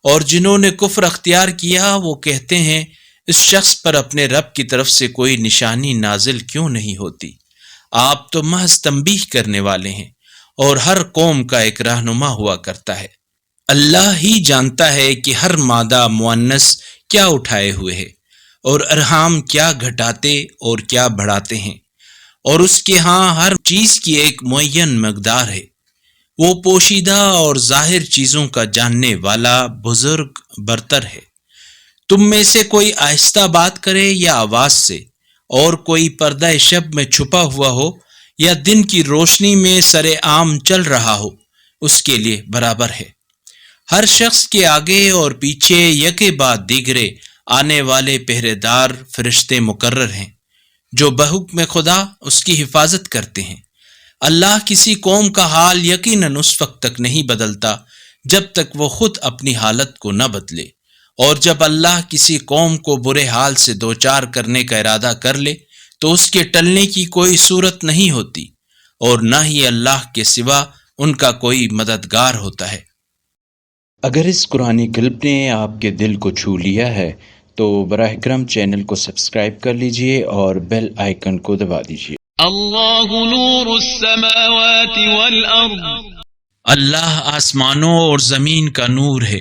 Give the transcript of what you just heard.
اور جنہوں نے کفر اختیار کیا وہ کہتے ہیں اس شخص پر اپنے رب کی طرف سے کوئی نشانی نازل کیوں نہیں ہوتی؟ آپ تو محض تنبیہ کرنے والے ہیں اور ہر قوم کا ایک رہنما ہوا کرتا ہے۔ اللہ ہی جانتا ہے کہ ہر مادہ مؤنث کیا اٹھائے ہوئے ہے اور ارحام کیا گھٹاتے اور کیا بڑھاتے ہیں، اور اس کے ہاں ہر چیز کی ایک معین مقدار ہے۔ وہ پوشیدہ اور ظاہر چیزوں کا جاننے والا بزرگ برتر ہے۔ تم میں سے کوئی آہستہ بات کرے یا آواز سے، اور کوئی پردہ شب میں چھپا ہوا ہو یا دن کی روشنی میں سر عام چل رہا ہو، اس کے لیے برابر ہے۔ ہر شخص کے آگے اور پیچھے یکے بعد دیگرے آنے والے پہرے دار فرشتے مقرر ہیں جو بحکم خدا اس کی حفاظت کرتے ہیں۔ اللہ کسی قوم کا حال یقیناً اس وقت تک نہیں بدلتا جب تک وہ خود اپنی حالت کو نہ بدلے، اور جب اللہ کسی قوم کو برے حال سے دوچار کرنے کا ارادہ کر لے تو اس کے ٹلنے کی کوئی صورت نہیں ہوتی، اور نہ ہی اللہ کے سوا ان کا کوئی مددگار ہوتا ہے۔ اگر اس قرآنی کلپ نے آپ کے دل کو چھو لیا ہے تو براہ کرم چینل کو سبسکرائب کر لیجئے اور بیل آئیکن کو دبا دیجئے۔ اللہ نور السماوات والارض، اللہ آسمانوں اور زمین کا نور ہے۔